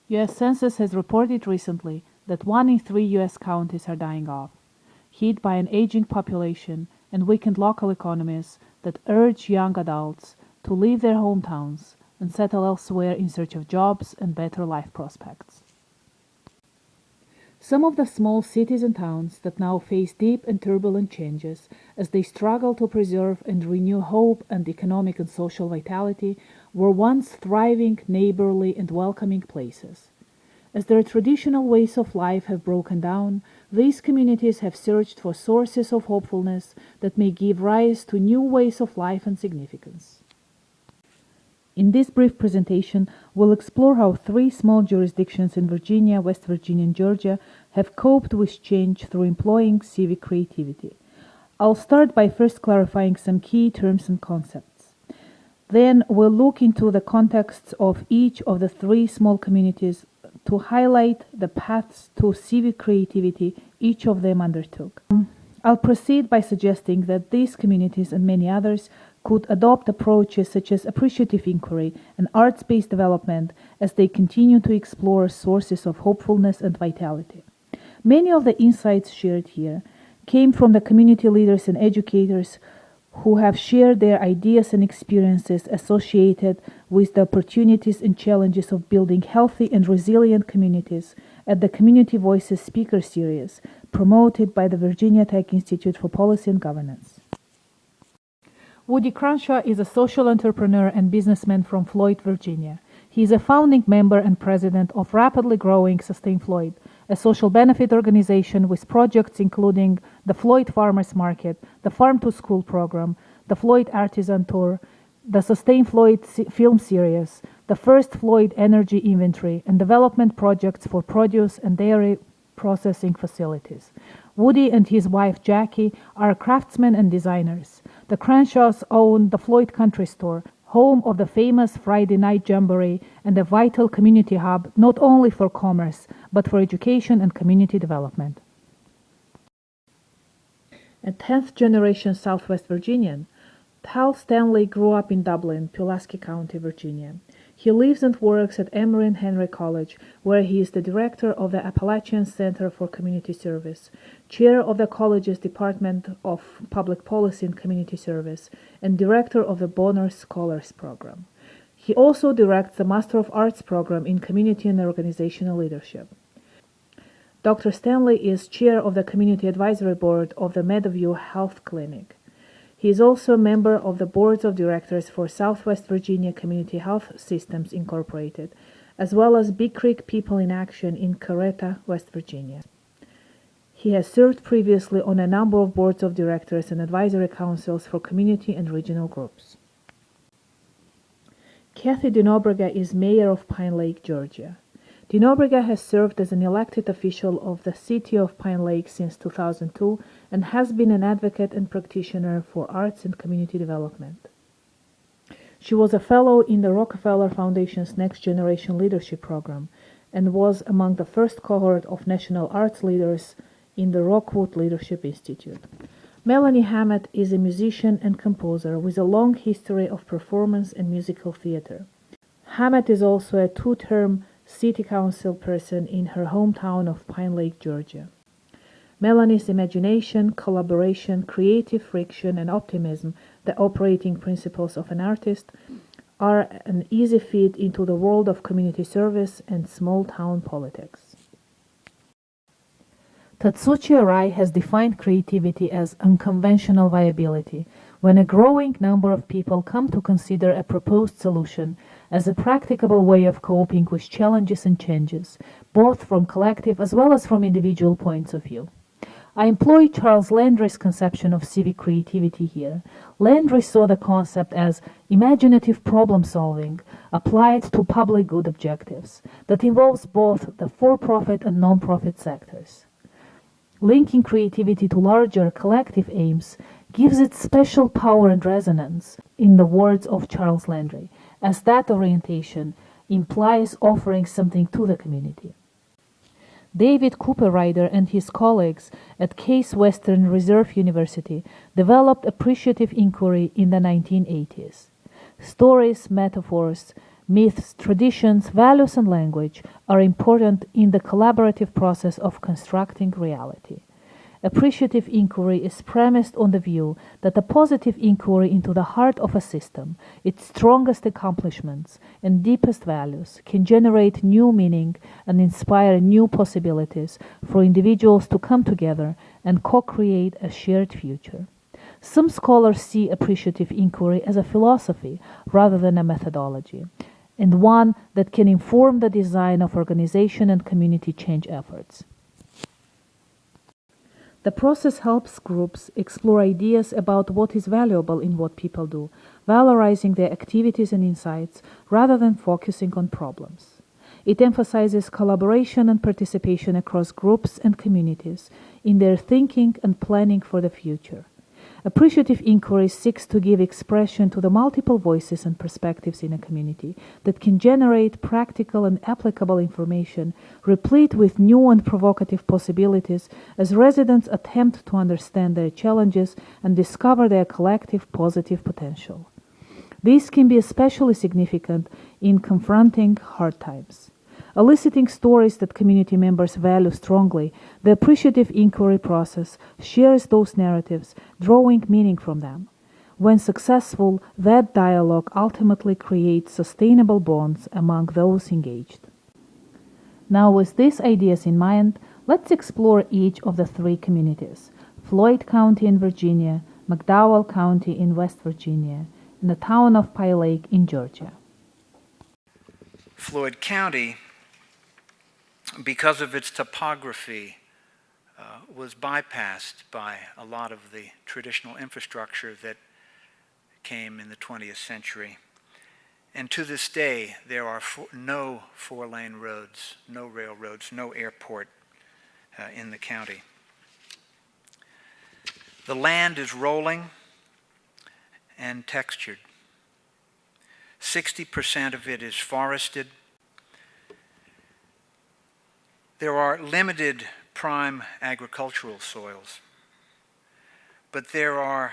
U.S. Census has reported recently that 1 in 3 U.S. counties are dying off, hit by an aging population and weakened local economies that urge young adults to leave their hometowns and settle elsewhere in search of jobs and better life prospects. Some of the small cities and towns that now face deep and turbulent changes as they struggle to preserve and renew hope and economic and social vitality were once thriving, neighborly, and welcoming places. As their traditional ways of life have broken down, these communities have searched for sources of hopefulness that may give rise to new ways of life and significance. In this brief presentation, we'll explore how 3 small jurisdictions in Virginia, West Virginia, and Georgia have coped with change through employing civic creativity. I'll start by first clarifying some key terms and concepts. Then we'll look into the contexts of each of the 3 small communities to highlight the paths to civic creativity each of them undertook. I'll proceed by suggesting that these communities and many others could adopt approaches such as appreciative inquiry and arts-based development as they continue to explore sources of hopefulness and vitality. Many of the insights shared here came from the community leaders and educators who have shared their ideas and experiences associated with the opportunities and challenges of building healthy and resilient communities at the Community Voices Speaker Series promoted by the Virginia Tech Institute for Policy and Governance. Woody Crenshaw is a social entrepreneur and businessman from Floyd, Virginia. He is a founding member and president of rapidly growing Sustain Floyd, a social benefit organization with projects including the Floyd Farmers Market, the Farm to School program, the Floyd Artisan Tour, the Sustain Floyd film series, the first Floyd Energy Inventory, and development projects for produce and dairy processing facilities. Woody and his wife Jackie are craftsmen and designers. The Crenshaws own the Floyd Country Store, home of the famous Friday Night Jamboree and a vital community hub not only for commerce, but for education and community development. A 10th-generation Southwest Virginian, Hal Stanley grew up in Dublin, Pulaski County, Virginia. He lives and works at Emory and Henry College, where he is the director of the Appalachian Center for Community Service, chair of the college's Department of Public Policy and Community Service, and director of the Bonner Scholars Program. He also directs the Master of Arts program in Community and Organizational Leadership. Dr. Stanley is chair of the Community Advisory Board of the Meadowview Health Clinic. He is also a member of the boards of directors for Southwest Virginia Community Health Systems Incorporated, as well as Big Creek People in Action in Coretta, West Virginia. He has served previously on a number of boards of directors and advisory councils for community and regional groups. Kathy Dinobrega is mayor of Pine Lake, Georgia. Dinobrega has served as an elected official of the City of Pine Lake since 2002 and has been an advocate and practitioner for arts and community development. She was a fellow in the Rockefeller Foundation's Next Generation Leadership Program and was among the first cohort of national arts leaders in the Rockwood Leadership Institute. Melanie Hammett is a musician and composer with a long history of performance and musical theater. Hammett is also a 2-term city council person in her hometown of Pine Lake, Georgia. Melanie's imagination, collaboration, creative friction, and optimism, the operating principles of an artist, are an easy fit into the world of community service and small-town politics. Tatsuchi Arai has defined creativity as unconventional viability, when a growing number of people come to consider a proposed solution as a practicable way of coping with challenges and changes, both from collective as well as from individual points of view. I employ Charles Landry's conception of civic creativity here. Landry saw the concept as imaginative problem-solving applied to public good objectives that involves both the for-profit and non-profit sectors. Linking creativity to larger collective aims gives it special power and resonance, in the words of Charles Landry, as that orientation implies offering something to the community. David Cooper Ryder and his colleagues at Case Western Reserve University developed Appreciative Inquiry in the 1980s. Stories, metaphors, Myths, traditions, values, and language are important in the collaborative process of constructing reality. Appreciative inquiry is premised on the view that a positive inquiry into the heart of a system, its strongest accomplishments and deepest values, can generate new meaning and inspire new possibilities for individuals to come together and co-create a shared future. Some scholars see appreciative inquiry as a philosophy rather than a methodology, and one that can inform the design of organization and community change efforts. The process helps groups explore ideas about what is valuable in what people do, valorizing their activities and insights rather than focusing on problems. It emphasizes collaboration and participation across groups and communities in their thinking and planning for the future. Appreciative inquiry seeks to give expression to the multiple voices and perspectives in a community that can generate practical and applicable information, replete with new and provocative possibilities as residents attempt to understand their challenges and discover their collective positive potential. This can be especially significant in confronting hard times. Eliciting stories that community members value strongly, the appreciative inquiry process shares those narratives, drawing meaning from them. When successful, that dialogue ultimately creates sustainable bonds among those engaged. Now, with these ideas in mind, let's explore each of the three communities: Floyd County in Virginia, McDowell County in West Virginia, and the town of Pine Lake in Georgia. Floyd County, because of its topography, was bypassed by a lot of the traditional infrastructure that came in the 20th century. And to this day, there are no four-lane roads, no railroads, no airport in the county. The land is rolling and textured. 60% of it is forested. There are limited prime agricultural soils, but there are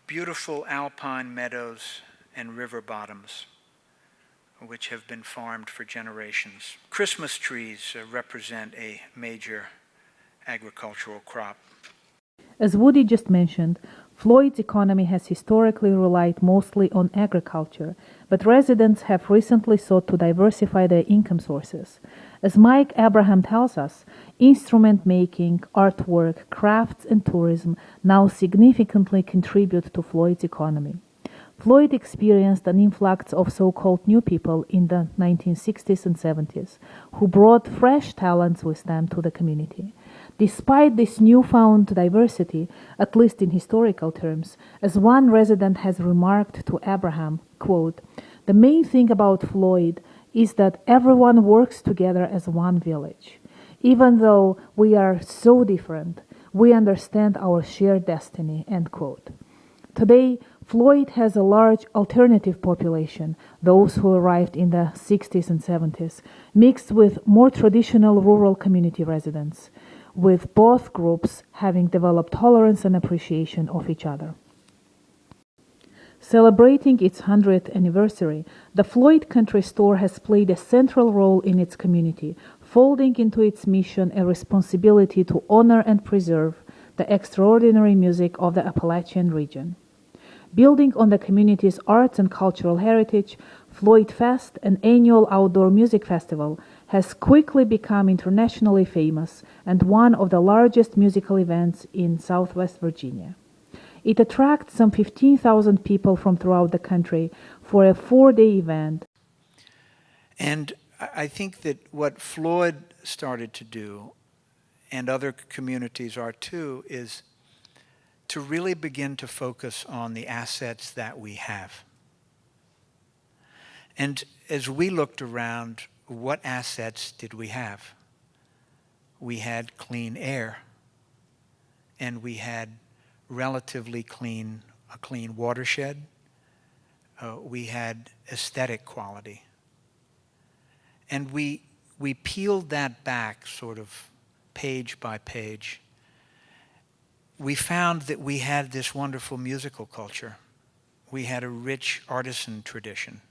beautiful alpine meadows and river bottoms which have been farmed for generations. Christmas trees represent a major agricultural crop. As Woody just mentioned, Floyd's economy has historically relied mostly on agriculture, but residents have recently sought to diversify their income sources. As Mike Abraham tells us, instrument making, artwork, crafts, and tourism now significantly contribute to Floyd's economy. Floyd experienced an influx of so-called new people in the 1960s and 70s, who brought fresh talents with them to the community. Despite this newfound diversity, at least in historical terms, as one resident has remarked to Abraham, quote, "The main thing about Floyd is that everyone works together as one village. Even though we are so different, we understand our shared destiny," end quote. Today, Floyd has a large alternative population, those who arrived in the 60s and 70s, mixed with more traditional rural community residents, with both groups having developed tolerance and appreciation of each other. Celebrating its 100th anniversary, the Floyd Country Store has played a central role in its community, folding into its mission a responsibility to honor and preserve the extraordinary music of the Appalachian region. Building on the community's arts and cultural heritage, Floyd Fest, an annual outdoor music festival, has quickly become internationally famous and one of the largest musical events in Southwest Virginia. It attracts some 15,000 people from throughout the country for a 4-day event. And I think that what Floyd started to do, and other communities are too, is to really begin to focus on the assets that we have. And as we looked around, what assets did we have? We had clean air, and we had relatively a clean watershed. We had aesthetic quality. And we peeled that back sort of page by page. We found that we had this wonderful musical culture. We had a rich artisan tradition.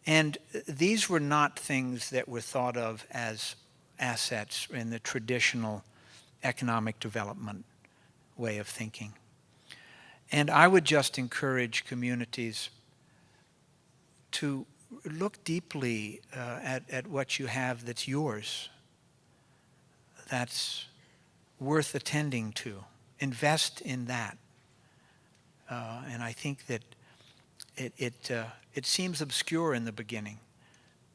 And these were not things that were thought of as assets in the traditional economic development way of thinking. And I would just encourage communities to look deeply at what you have that's yours, that's worth attending to. Invest in that. And I think that it seems obscure in the beginning,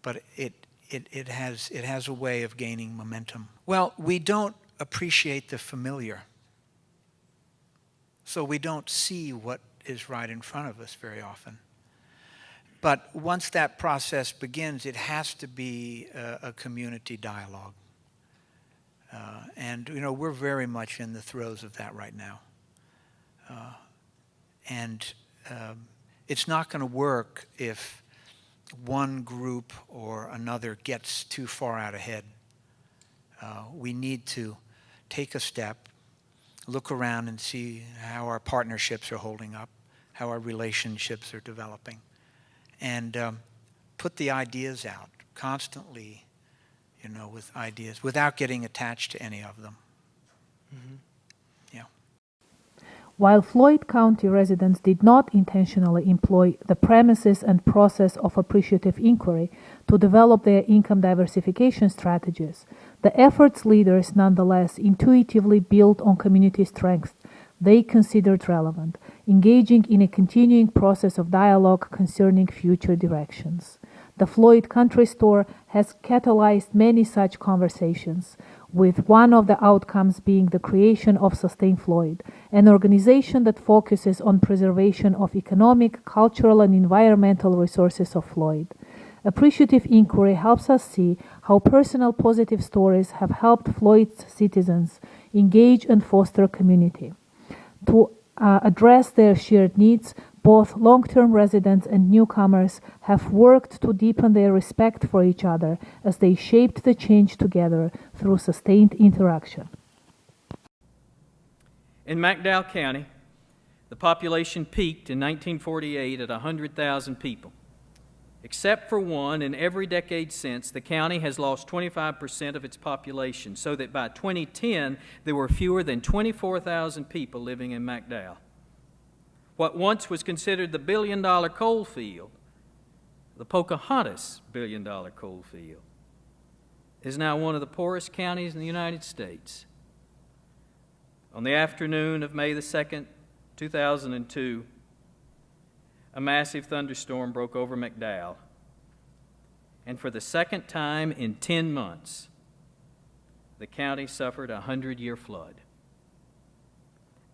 but it has a way of gaining momentum. Well, we don't appreciate the familiar, so we don't see what is right in front of us very often. But once that process begins, it has to be a community dialogue. And, we're very much in the throes of that right now. It's not going to work if one group or another gets too far out ahead. We need to take a step, look around and see how our partnerships are holding up, how our relationships are developing, and put the ideas out constantly, with ideas, without getting attached to any of them. Mm-hmm. Yeah. While Floyd County residents did not intentionally employ the premises and process of appreciative inquiry to develop their income diversification strategies, the effort's leaders nonetheless intuitively built on community strengths they considered relevant, engaging in a continuing process of dialogue concerning future directions. The Floyd Country Store has catalyzed many such conversations, with one of the outcomes being the creation of Sustain Floyd, an organization that focuses on preservation of economic, cultural, and environmental resources of Floyd. Appreciative Inquiry helps us see how personal positive stories have helped Floyd's citizens engage and foster community. To address their shared needs, both long-term residents and newcomers have worked to deepen their respect for each other as they shaped the change together through sustained interaction. In McDowell County, the population peaked in 1948 at 100,000 people. Except for one, in every decade since, the county has lost 25% of its population, so that by 2010, there were fewer than 24,000 people living in McDowell. What once was considered the billion-dollar coal field, the Pocahontas billion-dollar coal field, is now one of the poorest counties in the United States. On the afternoon of May the 2nd, 2002, a massive thunderstorm broke over McDowell, and for the second time in 10 months, the county suffered a 100-year flood.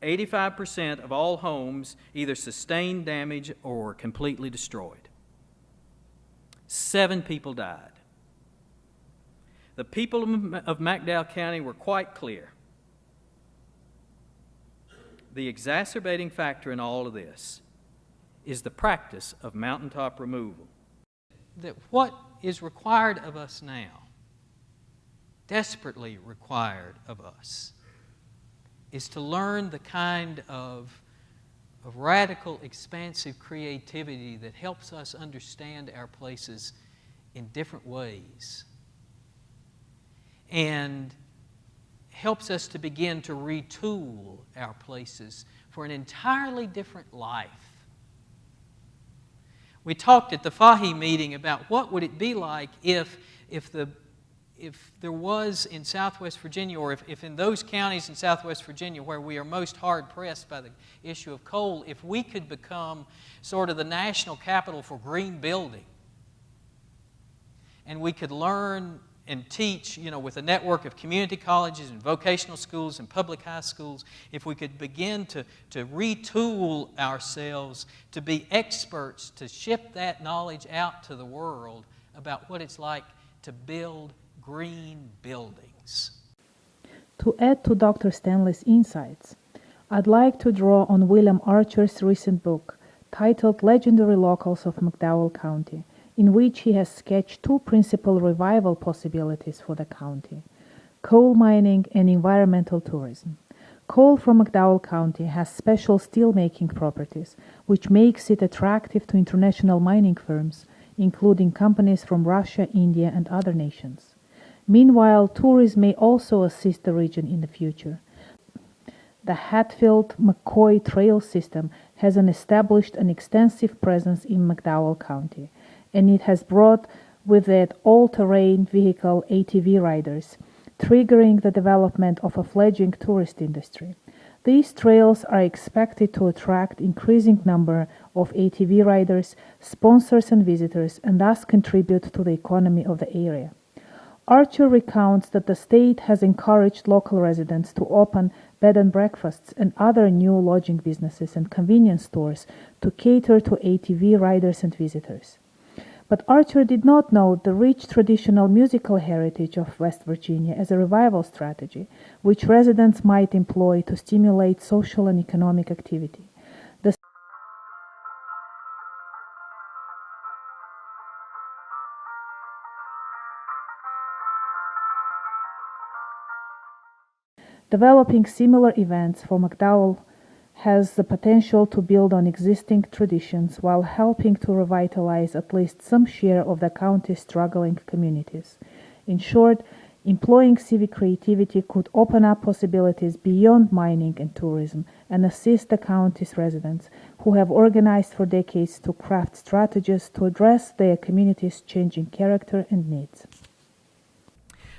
85% of all homes either sustained damage or were completely destroyed. 7 people died. The people of McDowell County were quite clear. The exacerbating factor in all of this is the practice of mountaintop removal. That what is required of us now, desperately required of us, is to learn the kind of radical, expansive creativity that helps us understand our places in different ways and helps us to begin to retool our places for an entirely different life. We talked at the Fahy meeting about what would it be like if there was in Southwest Virginia, or if in those counties in Southwest Virginia where we are most hard-pressed by the issue of coal, if we could become sort of the national capital for green building. And we could learn and teach, with a network of community colleges and vocational schools and public high schools, if we could begin to retool ourselves to be experts, to ship that knowledge out to the world about what it's like to build green buildings. To add to Dr. Stanley's insights, I'd like to draw on William Archer's recent book titled Legendary Locals of McDowell County, in which he has sketched 2 principal revival possibilities for the county: coal mining and environmental tourism. Coal from McDowell County has special steelmaking properties, which makes it attractive to international mining firms, including companies from Russia, India, and other nations. Meanwhile, tourism may also assist the region in the future. The Hatfield-McCoy Trail System has established an extensive presence in McDowell County, and it has brought with it all-terrain vehicle ATV riders, triggering the development of a fledgling tourist industry. These trails are expected to attract increasing number of ATV riders, sponsors and visitors, and thus contribute to the economy of the area. Archer recounts that the state has encouraged local residents to open bed and breakfasts and other new lodging businesses and convenience stores to cater to ATV riders and visitors. But Archer did not note the rich traditional musical heritage of West Virginia as a revival strategy, which residents might employ to stimulate social and economic activity. Developing similar events for McDowell has the potential to build on existing traditions while helping to revitalize at least some share of the county's struggling communities. In short, employing civic creativity could open up possibilities beyond mining and tourism and assist the county's residents who have organized for decades to craft strategies to address their community's changing character and needs.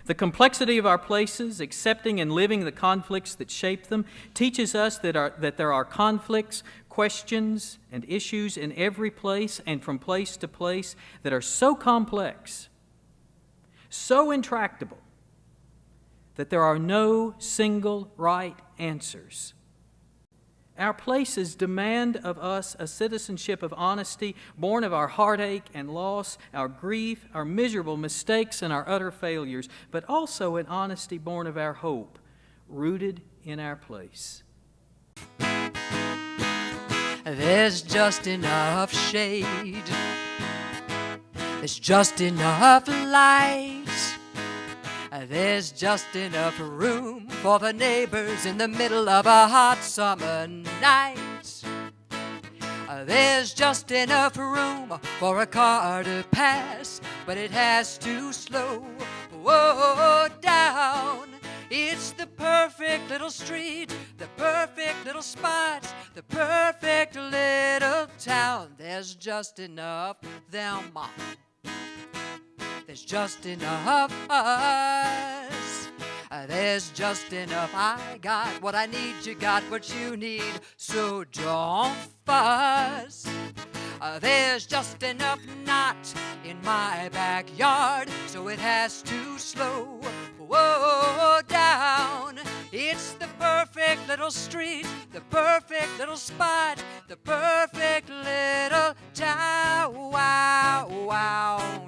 The complexity of our places, accepting and living the conflicts that shape them, teaches us that there are conflicts, questions, and issues in every place and from place to place that are so complex, so intractable, that there are no single right answers. Our places demand of us a citizenship of honesty, born of our heartache and loss, our grief, our miserable mistakes, and our utter failures, but also an honesty born of our hope, rooted in our place. There's just enough shade. There's just enough light. There's just enough room for the neighbors in the middle of a hot summer night. There's just enough room for a car to pass, but it has to slow down. It's the perfect little street, the perfect little spot, the perfect little town. There's just enough them. There's just enough us. There's just enough. I got what I need, you got what you need, so don't fuss. There's just enough not in my backyard, so it has to slow down. It's the perfect little street, the perfect little spot, the perfect little town. Wow.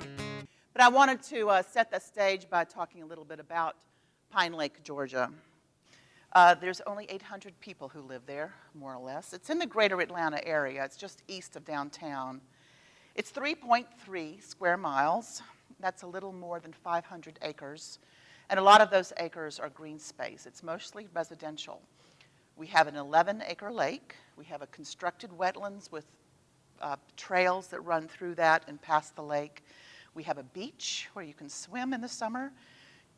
But I wanted to set the stage by talking a little bit about Pine Lake, Georgia. There's only 800 people who live there, more or less. It's in the greater Atlanta area. It's just east of downtown. It's 3.3 square miles. That's a little more than 500 acres. And a lot of those acres are green space. It's mostly residential. We have an 11-acre lake. We have a constructed wetlands with trails that run through that and past the lake. We have a beach where you can swim in the summer.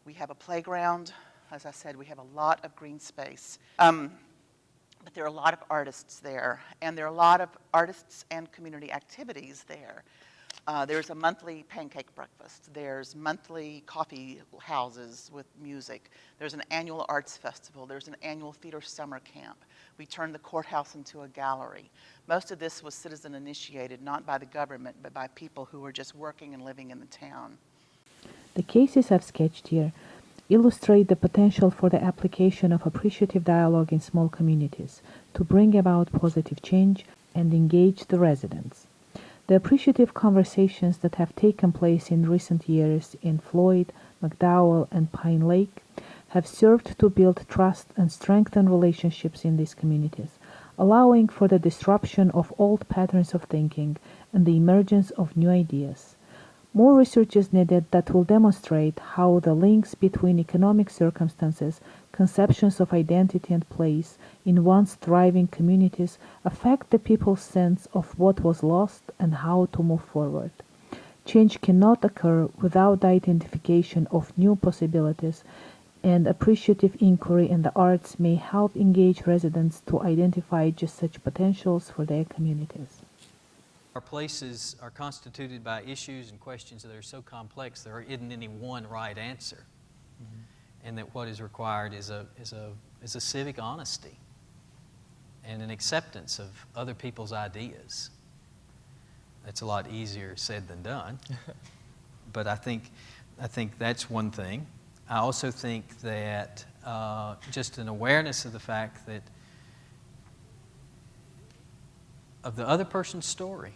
We have a playground. As I said, we have a lot of green space. But there are a lot of artists there, and there are a lot of artists and community activities there. There's a monthly pancake breakfast. There's monthly coffee houses with music. There's an annual arts festival. There's an annual theater summer camp. We turned the courthouse into a gallery. Most of this was citizen initiated, not by the government, but by people who were just working and living in the town. The cases I've sketched here illustrate the potential for the application of appreciative dialogue in small communities to bring about positive change and engage the residents. The appreciative conversations that have taken place in recent years in Floyd, McDowell, and Pine Lake have served to build trust and strengthen relationships in these communities, allowing for the disruption of old patterns of thinking and the emergence of new ideas. More research is needed that will demonstrate how the links between economic circumstances, conceptions of identity and place in once thriving communities affect the people's sense of what was lost and how to move forward. Change cannot occur without the identification of new possibilities, and appreciative inquiry in the arts may help engage residents to identify just such potentials for their communities. Our places are constituted by issues and questions that are so complex there isn't any one right answer, and that what is required is a civic honesty and an acceptance of other people's ideas. That's a lot easier said than done, but I think that's one thing. I also think that just an awareness of the fact that of the other person's story,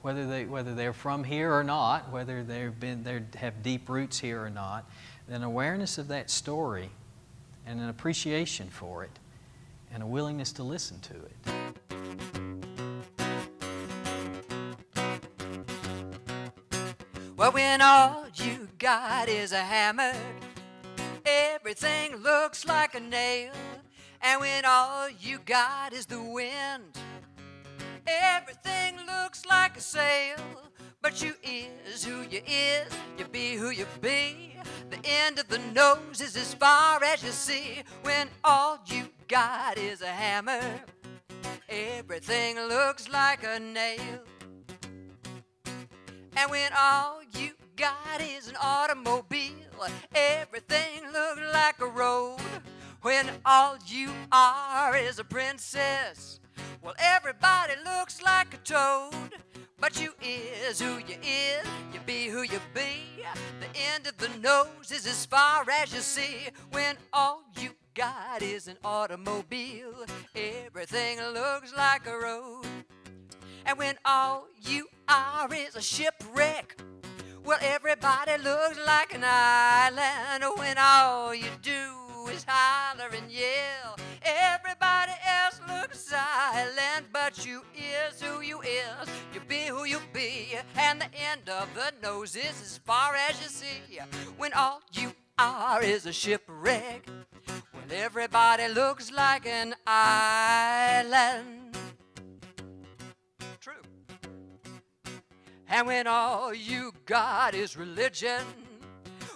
whether they're from here or not, whether they have deep roots here or not, an awareness of that story and an appreciation for it and a willingness to listen to it. Well, when all you got is a hammer, everything looks like a nail. And when all you got is the wind, everything looks like a sail. But you is who you is, you be who you be. The end of the nose is as far as you see. When all you got is a hammer, everything looks like a nail. And when all you got is an automobile, everything looks like a road. When all you are is a princess, well, everybody looks like a toad. But you is who you is, you be who you be. The end of the nose is as far as you see. When all you got is an automobile, everything looks like a road. And when all you are is a shipwreck, well, everybody looks like an island. When all you do is holler and yell, everybody else looks silent. But you is who you is, you be who you be. And the end of the nose is as far as you see. When all you are is a shipwreck, well, everybody looks like an island. True. And when all you got is religion,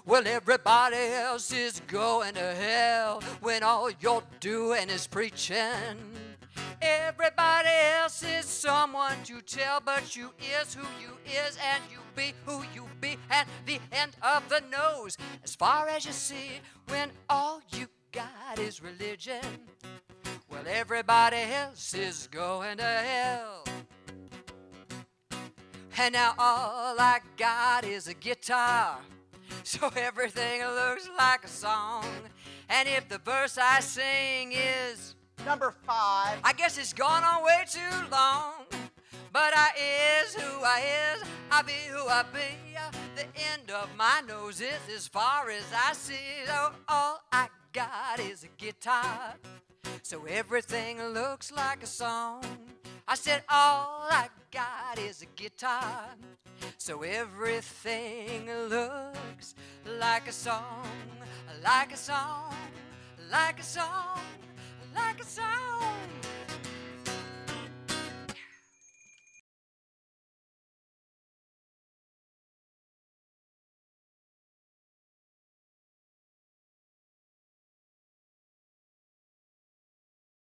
well, everybody else is going to hell. When all you're doing is preaching, everybody else is someone to tell. But you is who you is, and you be who you be. At the end of the nose, as far as you see, when all you got is religion, well, everybody else is going to hell. And now all I got is a guitar, so everything looks like a song. And if the verse I sing is Number 5. I guess it's gone on way too long. But I is who I is, I be who I be. The end of my nose is as far as I see. So all I got is a guitar, so everything looks like a song. I said all I got is a guitar, so everything looks like a song, like a song, like a song, like a song.